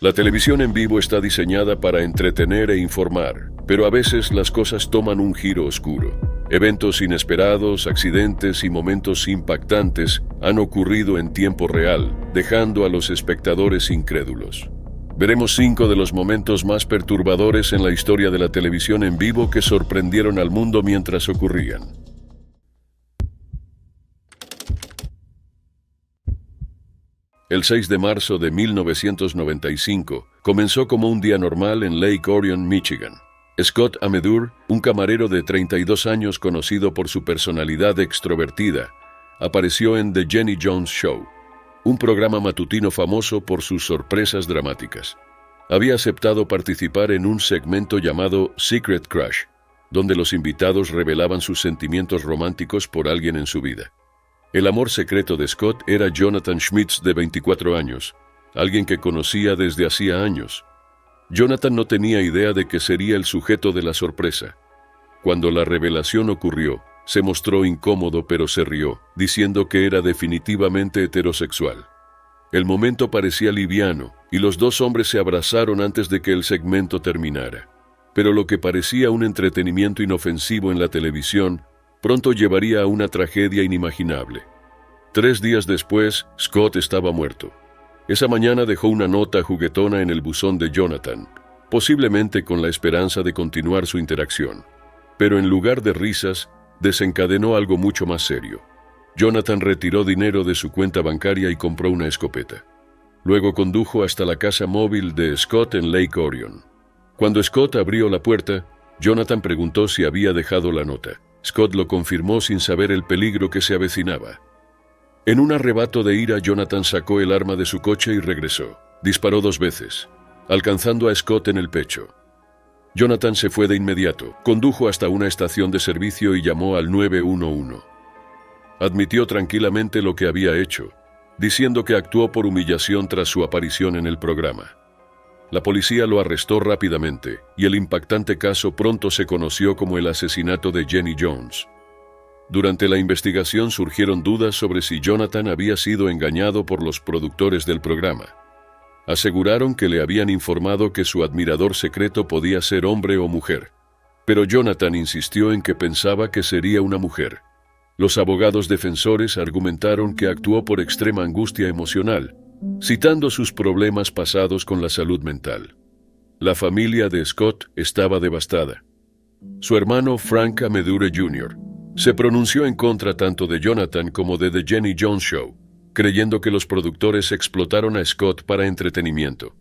La televisión en vivo está diseñada para entretener e informar, pero a veces las cosas toman un giro oscuro. Eventos inesperados, accidentes y momentos impactantes han ocurrido en tiempo real, dejando a los espectadores incrédulos. Veremos 5 de los momentos más perturbadores en la historia de la televisión en vivo que sorprendieron al mundo mientras ocurrían. El 6 de marzo de 1995 comenzó como un día normal en Lake Orion, Michigan. Scott Amedur, un camarero de 32 años conocido por su personalidad extrovertida, apareció en The Jenny Jones Show, un programa matutino famoso por sus sorpresas dramáticas. Había aceptado participar en un segmento llamado Secret Crush, donde los invitados revelaban sus sentimientos románticos por alguien en su vida. El amor secreto de Scott era Jonathan Schmitz, de 24 años, alguien que conocía desde hacía años. Jonathan no tenía idea de que sería el sujeto de la sorpresa. Cuando la revelación ocurrió, se mostró incómodo pero se rió, diciendo que era definitivamente heterosexual. El momento parecía liviano y los dos hombres se abrazaron antes de que el segmento terminara. Pero lo que parecía un entretenimiento inofensivo en la televisión pronto llevaría a una tragedia inimaginable. 3 días después, Scott estaba muerto. Esa mañana dejó una nota juguetona en el buzón de Jonathan, posiblemente con la esperanza de continuar su interacción. Pero en lugar de risas, desencadenó algo mucho más serio. Jonathan retiró dinero de su cuenta bancaria y compró una escopeta. Luego condujo hasta la casa móvil de Scott en Lake Orion. Cuando Scott abrió la puerta, Jonathan preguntó si había dejado la nota. Scott lo confirmó sin saber el peligro que se avecinaba. En un arrebato de ira, Jonathan sacó el arma de su coche y regresó. Disparó 2 veces, alcanzando a Scott en el pecho. Jonathan se fue de inmediato, condujo hasta una estación de servicio y llamó al 911. Admitió tranquilamente lo que había hecho, diciendo que actuó por humillación tras su aparición en el programa. La policía lo arrestó rápidamente y el impactante caso pronto se conoció como el asesinato de Jenny Jones. Durante la investigación surgieron dudas sobre si Jonathan había sido engañado por los productores del programa. Aseguraron que le habían informado que su admirador secreto podía ser hombre o mujer, pero Jonathan insistió en que pensaba que sería una mujer. Los abogados defensores argumentaron que actuó por extrema angustia emocional, citando sus problemas pasados con la salud mental. La familia de Scott estaba devastada. Su hermano Frank Amedure Jr. se pronunció en contra tanto de Jonathan como de The Jenny Jones Show, creyendo que los productores explotaron a Scott para entretenimiento.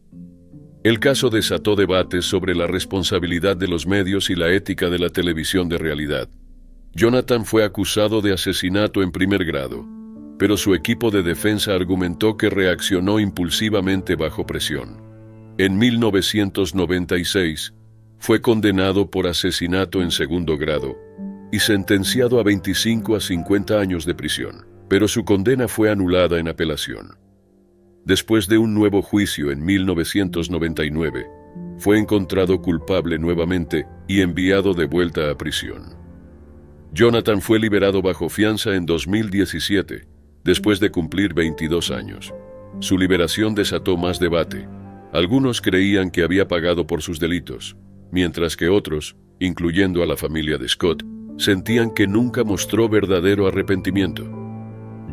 El caso desató debates sobre la responsabilidad de los medios y la ética de la televisión de realidad. Jonathan fue acusado de asesinato en primer grado, pero su equipo de defensa argumentó que reaccionó impulsivamente bajo presión. En 1996, fue condenado por asesinato en segundo grado y sentenciado a 25 a 50 años de prisión, pero su condena fue anulada en apelación. Después de un nuevo juicio en 1999, fue encontrado culpable nuevamente y enviado de vuelta a prisión. Jonathan fue liberado bajo fianza en 2017, después de cumplir 22 años. Su liberación desató más debate. Algunos creían que había pagado por sus delitos, mientras que otros, incluyendo a la familia de Scott, sentían que nunca mostró verdadero arrepentimiento.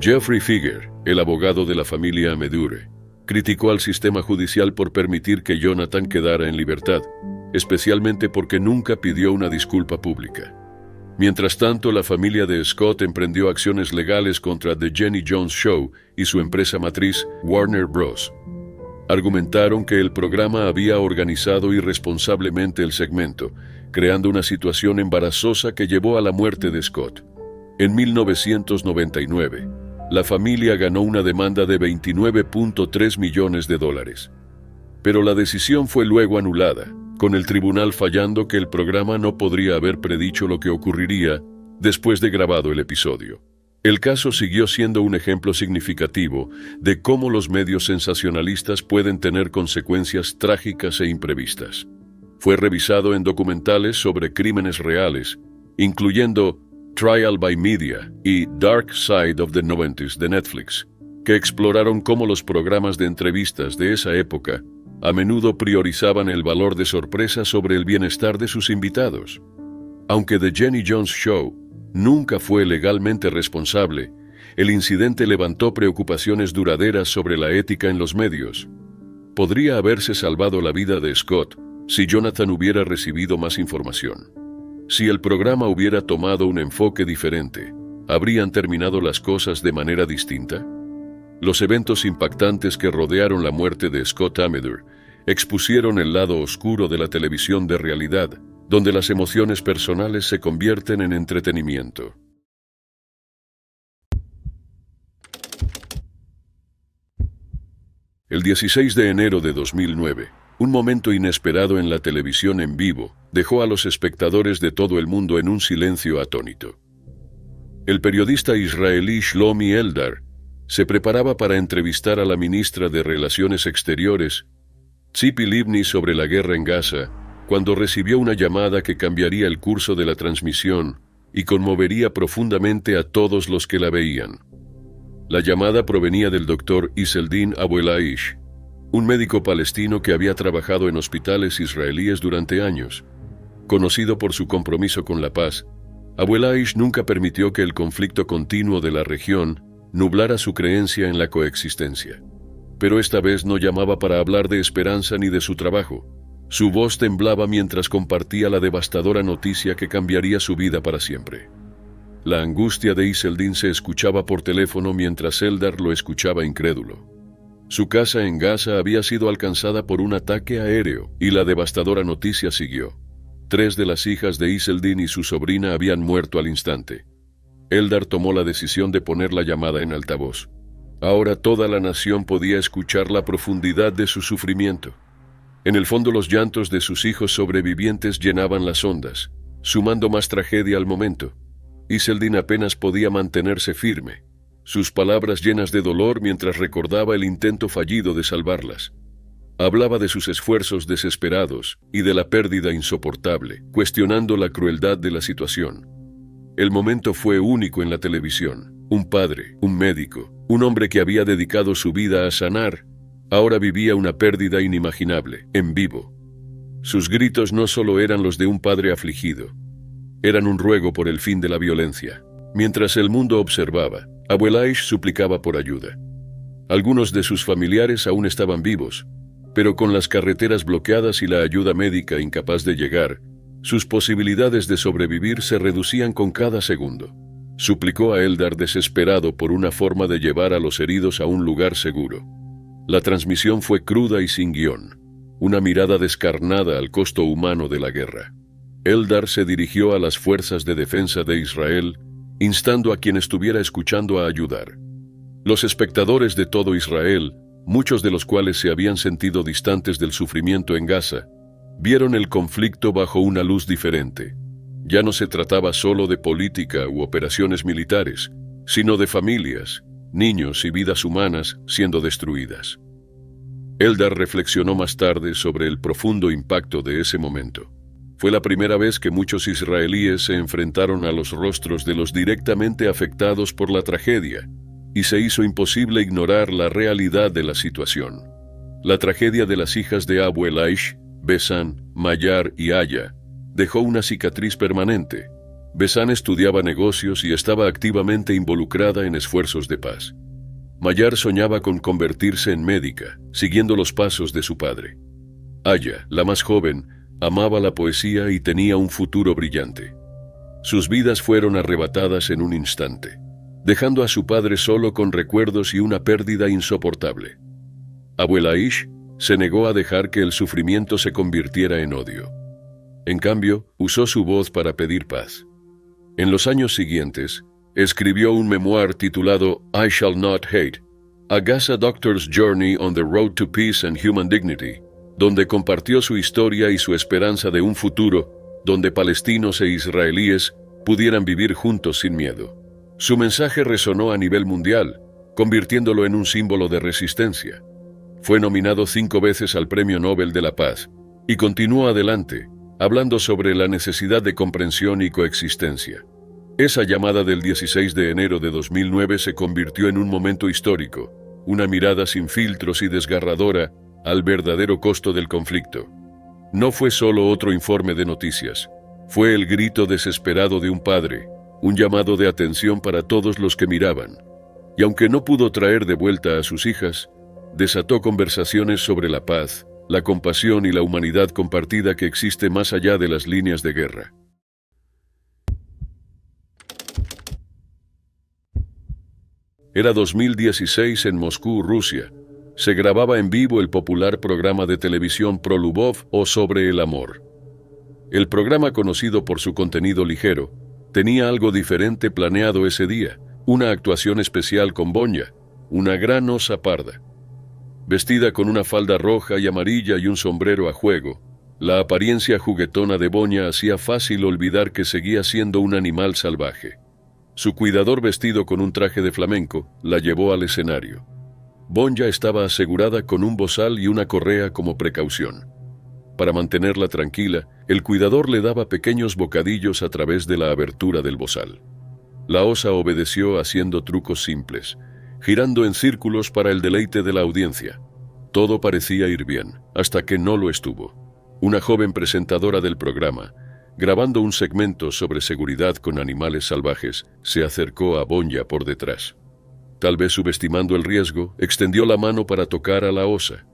Jeffrey Figger, el abogado de la familia Amedure, criticó al sistema judicial por permitir que Jonathan quedara en libertad, especialmente porque nunca pidió una disculpa pública. Mientras tanto, la familia de Scott emprendió acciones legales contra The Jenny Jones Show y su empresa matriz, Warner Bros. Argumentaron que el programa había organizado irresponsablemente el segmento, creando una situación embarazosa que llevó a la muerte de Scott. En 1999, la familia ganó una demanda de $29.3 millones. Pero la decisión fue luego anulada, con el tribunal fallando que el programa no podría haber predicho lo que ocurriría después de grabado el episodio. El caso siguió siendo un ejemplo significativo de cómo los medios sensacionalistas pueden tener consecuencias trágicas e imprevistas. Fue revisado en documentales sobre crímenes reales, incluyendo Trial by Media y Dark Side of the 90s de Netflix, que exploraron cómo los programas de entrevistas de esa época A menudo priorizaban el valor de sorpresa sobre el bienestar de sus invitados. Aunque The Jenny Jones Show nunca fue legalmente responsable, el incidente levantó preocupaciones duraderas sobre la ética en los medios. Podría haberse salvado la vida de Scott si Jonathan hubiera recibido más información. Si el programa hubiera tomado un enfoque diferente, ¿habrían terminado las cosas de manera distinta? Los eventos impactantes que rodearon la muerte de Scott Amedur expusieron el lado oscuro de la televisión de realidad, donde las emociones personales se convierten en entretenimiento. El 16 de enero de 2009, un momento inesperado en la televisión en vivo dejó a los espectadores de todo el mundo en un silencio atónito. El periodista israelí Shlomi Eldar se preparaba para entrevistar a la ministra de Relaciones Exteriores, Tzipi Livni, sobre la guerra en Gaza, cuando recibió una llamada que cambiaría el curso de la transmisión y conmovería profundamente a todos los que la veían. La llamada provenía del doctor Izzeldin Abu El-Aish, un médico palestino que había trabajado en hospitales israelíes durante años. Conocido por su compromiso con la paz, Abu El-Aish nunca permitió que el conflicto continuo de la región nublara su creencia en la coexistencia. Pero esta vez no llamaba para hablar de esperanza ni de su trabajo. Su voz temblaba mientras compartía la devastadora noticia que cambiaría su vida para siempre. La angustia de Izzeldin se escuchaba por teléfono mientras Eldar lo escuchaba incrédulo. Su casa en Gaza había sido alcanzada por un ataque aéreo y la devastadora noticia siguió. 3 de las hijas de Izzeldin y su sobrina habían muerto al instante. Eldar tomó la decisión de poner la llamada en altavoz. Ahora toda la nación podía escuchar la profundidad de su sufrimiento. En el fondo, los llantos de sus hijos sobrevivientes llenaban las ondas, sumando más tragedia al momento. Izzeldin apenas podía mantenerse firme, sus palabras llenas de dolor mientras recordaba el intento fallido de salvarlas. Hablaba de sus esfuerzos desesperados y de la pérdida insoportable, cuestionando la crueldad de la situación. El momento fue único en la televisión. Un padre, un médico, un hombre que había dedicado su vida a sanar, ahora vivía una pérdida inimaginable, en vivo. Sus gritos no solo eran los de un padre afligido, eran un ruego por el fin de la violencia. Mientras el mundo observaba, Abu El-Aish suplicaba por ayuda. Algunos de sus familiares aún estaban vivos, pero con las carreteras bloqueadas y la ayuda médica incapaz de llegar, sus posibilidades de sobrevivir se reducían con cada segundo. Suplicó a Eldar desesperado por una forma de llevar a los heridos a un lugar seguro. La transmisión fue cruda y sin guión, una mirada descarnada al costo humano de la guerra. Eldar se dirigió a las fuerzas de defensa de Israel, instando a quien estuviera escuchando a ayudar. Los espectadores de todo Israel, muchos de los cuales se habían sentido distantes del sufrimiento en Gaza, vieron el conflicto bajo una luz diferente. Ya no se trataba solo de política u operaciones militares, sino de familias, niños y vidas humanas siendo destruidas. Eldar reflexionó más tarde sobre el profundo impacto de ese momento. Fue la primera vez que muchos israelíes se enfrentaron a los rostros de los directamente afectados por la tragedia, y se hizo imposible ignorar la realidad de la situación. La tragedia de las hijas de Abu El-Aish, Besan, Mayar y Aya, dejó una cicatriz permanente. Besan estudiaba negocios y estaba activamente involucrada en esfuerzos de paz. Mayar soñaba con convertirse en médica, siguiendo los pasos de su padre. Aya, la más joven, amaba la poesía y tenía un futuro brillante. Sus vidas fueron arrebatadas en un instante, dejando a su padre solo con recuerdos y una pérdida insoportable. Abu El-Aish se negó a dejar que el sufrimiento se convirtiera en odio. En cambio, usó su voz para pedir paz. En los años siguientes, escribió un memoir titulado I Shall Not Hate, A Gaza Doctor's Journey on the Road to Peace and Human Dignity, donde compartió su historia y su esperanza de un futuro donde palestinos e israelíes pudieran vivir juntos sin miedo. Su mensaje resonó a nivel mundial, convirtiéndolo en un símbolo de resistencia. Fue nominado 5 veces al Premio Nobel de la Paz y continuó adelante, hablando sobre la necesidad de comprensión y coexistencia. Esa llamada del 16 de enero de 2009 se convirtió en un momento histórico, una mirada sin filtros y desgarradora al verdadero costo del conflicto. No fue solo otro informe de noticias, fue el grito desesperado de un padre, un llamado de atención para todos los que miraban. Y aunque no pudo traer de vuelta a sus hijas, desató conversaciones sobre la paz, la compasión y la humanidad compartida que existe más allá de las líneas de guerra. Era 2016 en Moscú, Rusia. Se grababa en vivo el popular programa de televisión Pro Lubov o Sobre el Amor. El programa, conocido por su contenido ligero, tenía algo diferente planeado ese día, una actuación especial con Bonya, una gran osa parda. Vestida con una falda roja y amarilla y un sombrero a juego, la apariencia juguetona de Bonya hacía fácil olvidar que seguía siendo un animal salvaje. Su cuidador, vestido con un traje de flamenco, la llevó al escenario. Bonya estaba asegurada con un bozal y una correa como precaución. Para mantenerla tranquila, el cuidador le daba pequeños bocadillos a través de la abertura del bozal. La osa obedeció haciendo trucos simples, girando en círculos para el deleite de la audiencia. Todo parecía ir bien, hasta que no lo estuvo. Una joven presentadora del programa, grabando un segmento sobre seguridad con animales salvajes, se acercó a Bonya por detrás. Tal vez subestimando el riesgo, extendió la mano para tocar a la osa.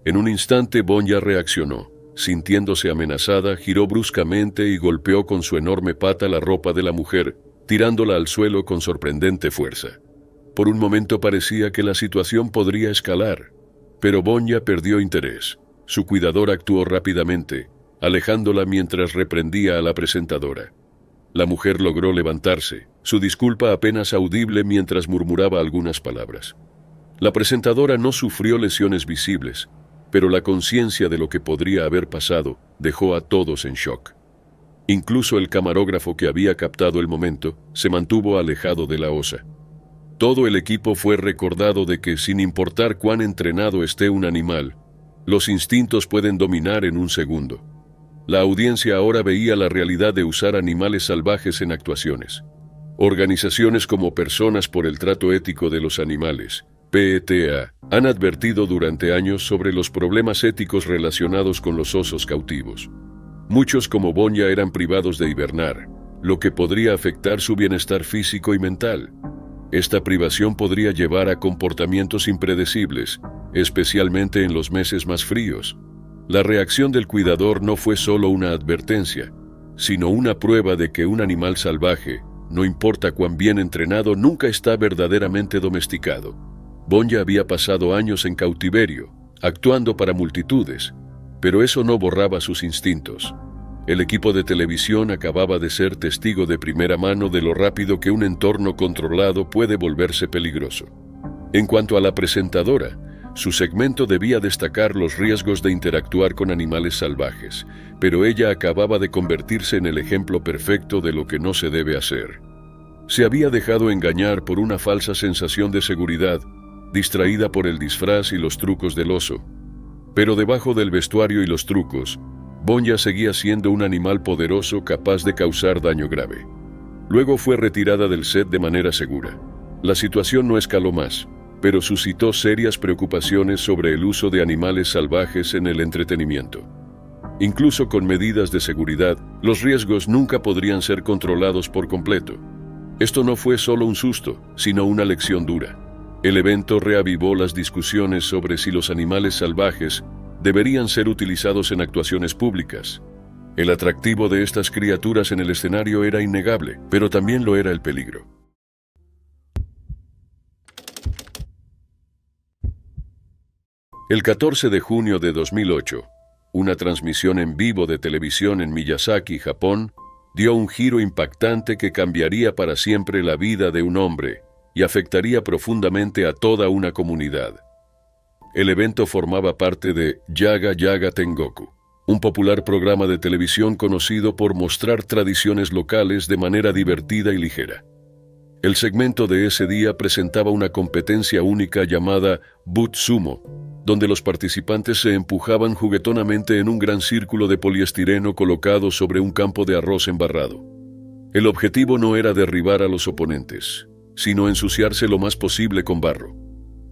En un instante Bonya reaccionó. Sintiéndose amenazada, giró bruscamente y golpeó con su enorme pata la ropa de la mujer, tirándola al suelo con sorprendente fuerza. Por un momento parecía que la situación podría escalar, pero Bonya perdió interés. Su cuidador actuó rápidamente, alejándola mientras reprendía a la presentadora. La mujer logró levantarse, su disculpa apenas audible mientras murmuraba algunas palabras. La presentadora no sufrió lesiones visibles, pero la conciencia de lo que podría haber pasado dejó a todos en shock. Incluso el camarógrafo que había captado el momento se mantuvo alejado de la osa. Todo el equipo fue recordado de que, sin importar cuán entrenado esté un animal, los instintos pueden dominar en un segundo. La audiencia ahora veía la realidad de usar animales salvajes en actuaciones. Organizaciones como Personas por el Trato Ético de los Animales, PETA, han advertido durante años sobre los problemas éticos relacionados con los osos cautivos. Muchos, como Bonya, eran privados de hibernar, lo que podría afectar su bienestar físico y mental. Esta privación podría llevar a comportamientos impredecibles, especialmente en los meses más fríos. La reacción del cuidador no fue solo una advertencia, sino una prueba de que un animal salvaje, no importa cuán bien entrenado, nunca está verdaderamente domesticado. Bonya había pasado años en cautiverio, actuando para multitudes, pero eso no borraba sus instintos. El equipo de televisión acababa de ser testigo de primera mano de lo rápido que un entorno controlado puede volverse peligroso. En cuanto a la presentadora, su segmento debía destacar los riesgos de interactuar con animales salvajes, pero ella acababa de convertirse en el ejemplo perfecto de lo que no se debe hacer. Se había dejado engañar por una falsa sensación de seguridad, distraída por el disfraz y los trucos del oso. Pero debajo del vestuario y los trucos, Bonya seguía siendo un animal poderoso capaz de causar daño grave. Luego fue retirada del set de manera segura. La situación no escaló más, pero suscitó serias preocupaciones sobre el uso de animales salvajes en el entretenimiento. Incluso con medidas de seguridad, los riesgos nunca podrían ser controlados por completo. Esto no fue solo un susto, sino una lección dura. El evento reavivó las discusiones sobre si los animales salvajes deberían ser utilizados en actuaciones públicas. El atractivo de estas criaturas en el escenario era innegable, pero también lo era el peligro. El 14 de junio de 2008, una transmisión en vivo de televisión en Miyazaki, Japón, dio un giro impactante que cambiaría para siempre la vida de un hombre y afectaría profundamente a toda una comunidad. El evento formaba parte de Yaga Yaga Tengoku, un popular programa de televisión conocido por mostrar tradiciones locales de manera divertida y ligera. El segmento de ese día presentaba una competencia única llamada Butsumo, donde los participantes se empujaban juguetonamente en un gran círculo de poliestireno colocado sobre un campo de arroz embarrado. El objetivo no era derribar a los oponentes, sino ensuciarse lo más posible con barro.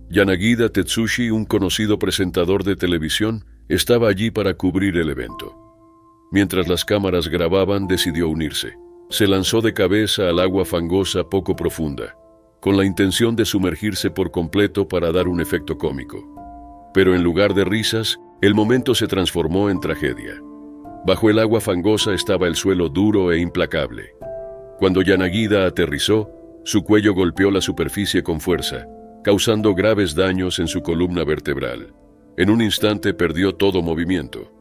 Yanagida Tetsushi, un conocido presentador de televisión, estaba allí para cubrir el evento. Mientras las cámaras grababan, decidió unirse. Se lanzó de cabeza al agua fangosa poco profunda, con la intención de sumergirse por completo para dar un efecto cómico. Pero en lugar de risas, el momento se transformó en tragedia. Bajo el agua fangosa estaba el suelo duro e implacable. Cuando Yanagida aterrizó, su cuello golpeó la superficie con fuerza, causando graves daños en su columna vertebral. En un instante perdió todo movimiento.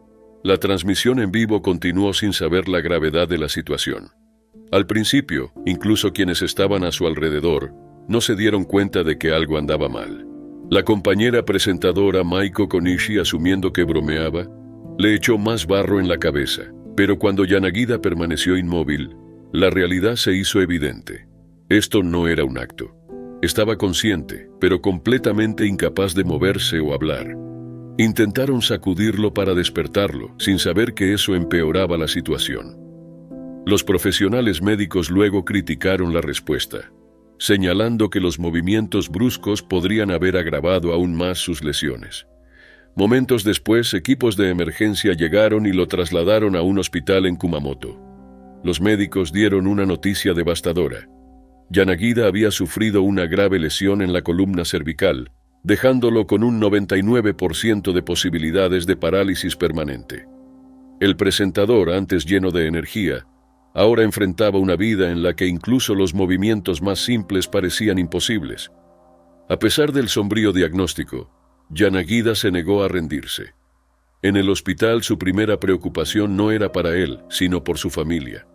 La transmisión en vivo continuó sin saber la gravedad de la situación. Al principio, incluso quienes estaban a su alrededor no se dieron cuenta de que algo andaba mal. La compañera presentadora Maiko Konishi, asumiendo que bromeaba, le echó más barro en la cabeza. Pero cuando Yanagida permaneció inmóvil, la realidad se hizo evidente. Esto no era un acto. Estaba consciente, pero completamente incapaz de moverse o hablar. Intentaron sacudirlo para despertarlo, sin saber que eso empeoraba la situación. Los profesionales médicos luego criticaron la respuesta, señalando que los movimientos bruscos podrían haber agravado aún más sus lesiones. Momentos después, equipos de emergencia llegaron y lo trasladaron a un hospital en Kumamoto. Los médicos dieron una noticia devastadora. Yanagida había sufrido una grave lesión en la columna cervical, dejándolo con un 99% de posibilidades de parálisis permanente. El presentador, antes lleno de energía, ahora enfrentaba una vida en la que incluso los movimientos más simples parecían imposibles. A pesar del sombrío diagnóstico, Yanagida se negó a rendirse. En el hospital su primera preocupación no era para él, sino por su familia.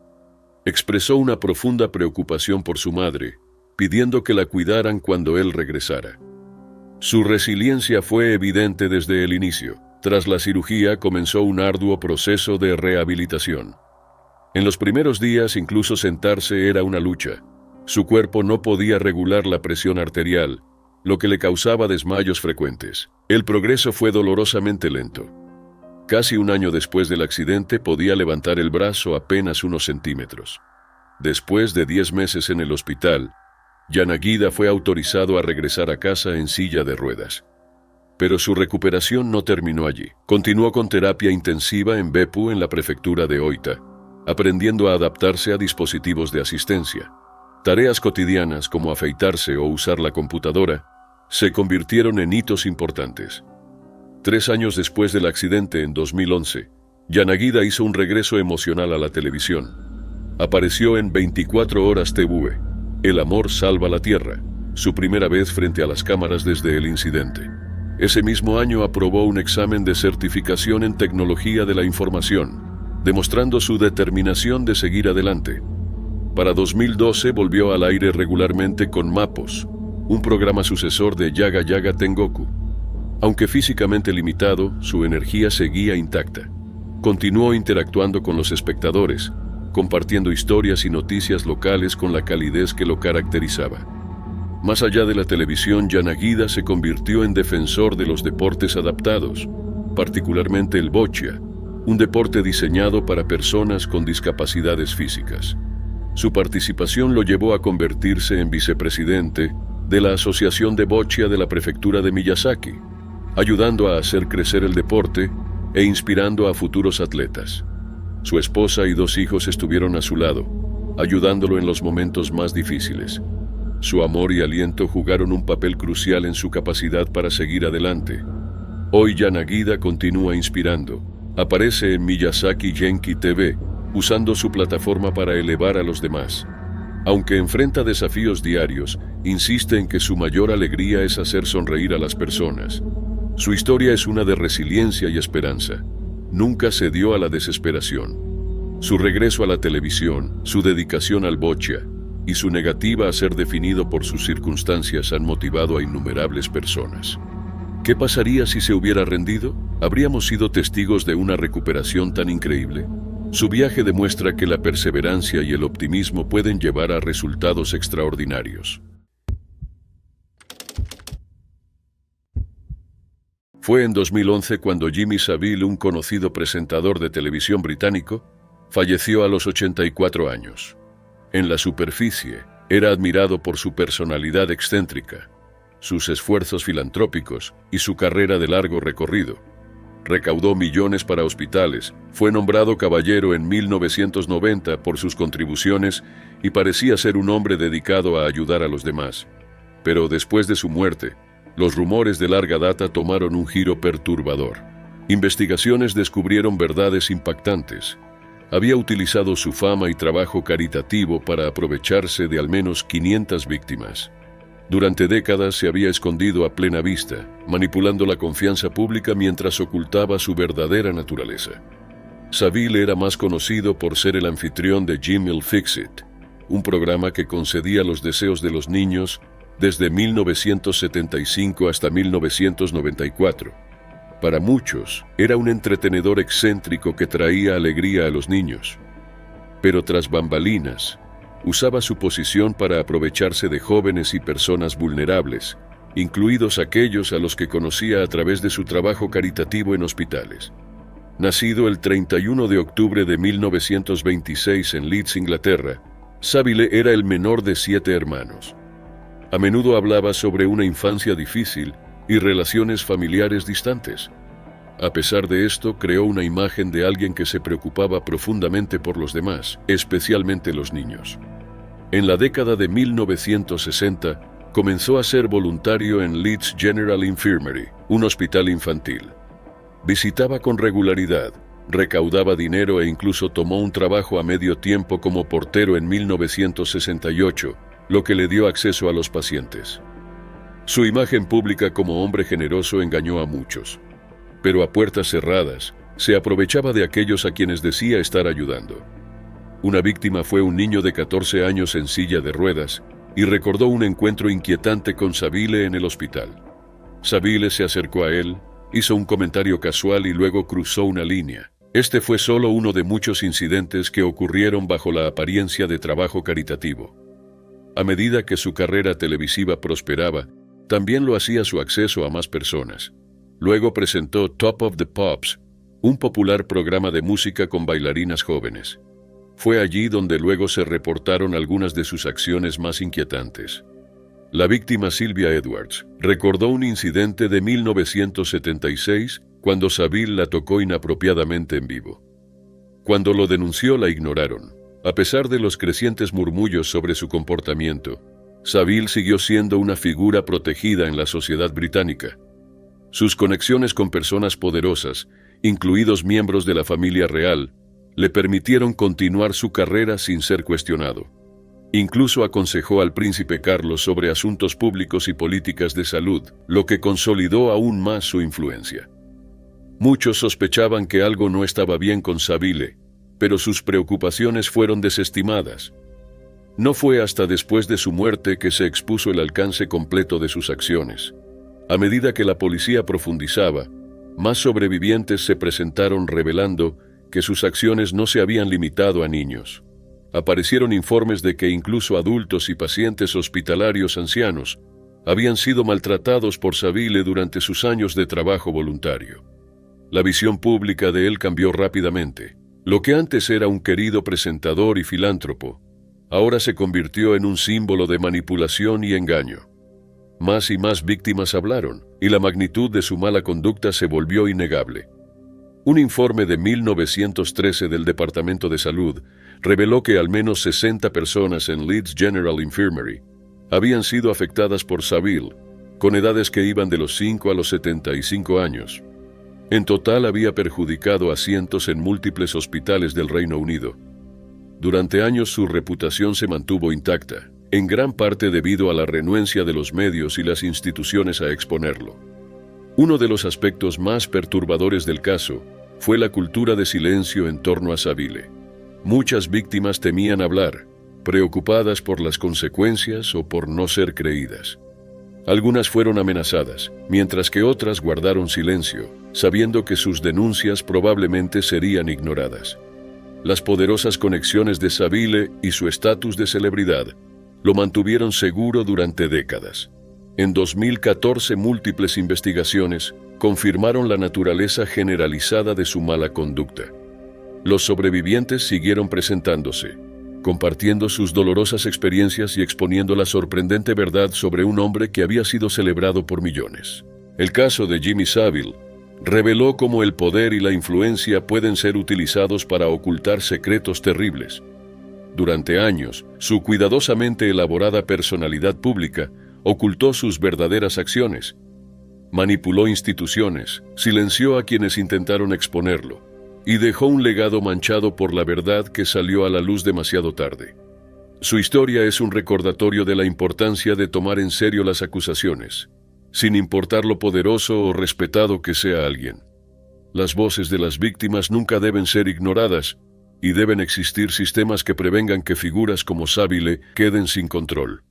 Expresó una profunda preocupación por su madre, pidiendo que la cuidaran cuando él regresara. Su resiliencia fue evidente desde el inicio. Tras la cirugía comenzó un arduo proceso de rehabilitación. En los primeros días incluso sentarse era una lucha. Su cuerpo no podía regular la presión arterial, lo que le causaba desmayos frecuentes. El progreso fue dolorosamente lento. Casi un año después del accidente podía levantar el brazo apenas unos centímetros. Después de 10 meses en el hospital, Yanagida fue autorizado a regresar a casa en silla de ruedas. Pero su recuperación no terminó allí. Continuó con terapia intensiva en Beppu, en la prefectura de Oita, aprendiendo a adaptarse a dispositivos de asistencia. Tareas cotidianas como afeitarse o usar la computadora se convirtieron en hitos importantes. 3 años después del accidente, en 2011, Yanagida hizo un regreso emocional a la televisión. Apareció en 24 Horas TV, El amor salva la tierra, su primera vez frente a las cámaras desde el incidente. Ese mismo año aprobó un examen de certificación en tecnología de la información, demostrando su determinación de seguir adelante. Para 2012 volvió al aire regularmente con Mapos, un programa sucesor de Yaga Yaga Tengoku. Aunque físicamente limitado, su energía seguía intacta. Continuó interactuando con los espectadores, compartiendo historias y noticias locales con la calidez que lo caracterizaba. Más allá de la televisión, Yanagida se convirtió en defensor de los deportes adaptados, particularmente el boccia, un deporte diseñado para personas con discapacidades físicas. Su participación lo llevó a convertirse en vicepresidente de la Asociación de Boccia de la Prefectura de Miyazaki, ayudando a hacer crecer el deporte e inspirando a futuros atletas. Su esposa y 2 hijos estuvieron a su lado, ayudándolo en los momentos más difíciles. Su amor y aliento jugaron un papel crucial en su capacidad para seguir adelante. Hoy Yanagida continúa inspirando. Aparece en Miyazaki Genki TV, usando su plataforma para elevar a los demás. Aunque enfrenta desafíos diarios, insiste en que su mayor alegría es hacer sonreír a las personas. Su historia es una de resiliencia y esperanza. Nunca cedió a la desesperación. Su regreso a la televisión, su dedicación al boccia y su negativa a ser definido por sus circunstancias han motivado a innumerables personas. ¿Qué pasaría si se hubiera rendido? ¿Habríamos sido testigos de una recuperación tan increíble? Su viaje demuestra que la perseverancia y el optimismo pueden llevar a resultados extraordinarios. Fue en 2011 cuando Jimmy Savile, un conocido presentador de televisión británico, falleció a los 84 años. En la superficie, era admirado por su personalidad excéntrica. sus esfuerzos filantrópicos y su carrera de largo recorrido. Recaudó millones para hospitales, fue nombrado caballero en 1990 por sus contribuciones y parecía ser un hombre dedicado a ayudar a los demás. Pero después de su muerte, los rumores de larga data tomaron un giro perturbador. Investigaciones descubrieron verdades impactantes. Había utilizado su fama y trabajo caritativo para aprovecharse de al menos 500 víctimas. Durante décadas se había escondido a plena vista, manipulando la confianza pública mientras ocultaba su verdadera naturaleza. Savile era más conocido por ser el anfitrión de Jim'll Fix It, un programa que concedía los deseos de los niños desde 1975 hasta 1994. Para muchos, era un entretenedor excéntrico que traía alegría a los niños. Pero tras bambalinas, usaba su posición para aprovecharse de jóvenes y personas vulnerables, incluidos aquellos a los que conocía a través de su trabajo caritativo en hospitales. Nacido el 31 de octubre de 1926 en Leeds, Inglaterra, Savile era el menor de 7 hermanos. A menudo hablaba sobre una infancia difícil y relaciones familiares distantes. A pesar de esto, creó una imagen de alguien que se preocupaba profundamente por los demás, especialmente los niños. En la década de 1960, comenzó a ser voluntario en Leeds General Infirmary, un hospital infantil. Visitaba con regularidad, recaudaba dinero e incluso tomó un trabajo a medio tiempo como portero en 1968, lo que le dio acceso a los pacientes. Su imagen pública como hombre generoso engañó a muchos, pero a puertas cerradas se aprovechaba de aquellos a quienes decía estar ayudando. Una víctima fue un niño de 14 años en silla de ruedas y recordó un encuentro inquietante con Savile en el hospital. Savile se acercó a él, hizo un comentario casual y luego cruzó una línea. Este fue solo uno de muchos incidentes que ocurrieron bajo la apariencia de trabajo caritativo. A medida que su carrera televisiva prosperaba, también lo hacía su acceso a más personas. Luego presentó Top of the Pops, un popular programa de música con bailarinas jóvenes. Fue allí donde luego se reportaron algunas de sus acciones más inquietantes. La víctima Sylvia Edwards recordó un incidente de 1976 cuando Savile la tocó inapropiadamente en vivo. Cuando lo denunció, la ignoraron. A pesar de los crecientes murmullos sobre su comportamiento, Savile siguió siendo una figura protegida en la sociedad británica. Sus conexiones con personas poderosas, incluidos miembros de la familia real, le permitieron continuar su carrera sin ser cuestionado. Incluso aconsejó al príncipe Carlos sobre asuntos públicos y políticas de salud, lo que consolidó aún más su influencia. Muchos sospechaban que algo no estaba bien con Savile, pero sus preocupaciones fueron desestimadas. No fue hasta después de su muerte que se expuso el alcance completo de sus acciones. A medida que la policía profundizaba, más sobrevivientes se presentaron revelando que sus acciones no se habían limitado a niños. Aparecieron informes de que incluso adultos y pacientes hospitalarios ancianos habían sido maltratados por Savile durante sus años de trabajo voluntario. La visión pública de él cambió rápidamente. Lo que antes era un querido presentador y filántropo, ahora se convirtió en un símbolo de manipulación y engaño. Más y más víctimas hablaron, y la magnitud de su mala conducta se volvió innegable. Un informe de 1913 del Departamento de Salud reveló que al menos 60 personas en Leeds General Infirmary habían sido afectadas por Savile, con edades que iban de los 5 a los 75 años. En total había perjudicado a cientos en múltiples hospitales del Reino Unido. Durante años su reputación se mantuvo intacta, en gran parte debido a la renuencia de los medios y las instituciones a exponerlo. Uno de los aspectos más perturbadores del caso fue la cultura de silencio en torno a Savile. Muchas víctimas temían hablar, preocupadas por las consecuencias o por no ser creídas. Algunas fueron amenazadas, mientras que otras guardaron silencio, sabiendo que sus denuncias probablemente serían ignoradas. Las poderosas conexiones de Savile y su estatus de celebridad lo mantuvieron seguro durante décadas. En 2014, múltiples investigaciones confirmaron la naturaleza generalizada de su mala conducta. Los sobrevivientes siguieron presentándose, compartiendo sus dolorosas experiencias y exponiendo la sorprendente verdad sobre un hombre que había sido celebrado por millones. El caso de Jimmy Savile reveló cómo el poder y la influencia pueden ser utilizados para ocultar secretos terribles. Durante años, su cuidadosamente elaborada personalidad pública ocultó sus verdaderas acciones, manipuló instituciones, silenció a quienes intentaron exponerlo, y dejó un legado manchado por la verdad que salió a la luz demasiado tarde. Su historia es un recordatorio de la importancia de tomar en serio las acusaciones, sin importar lo poderoso o respetado que sea alguien. Las voces de las víctimas nunca deben ser ignoradas, y deben existir sistemas que prevengan que figuras como Savile queden sin control.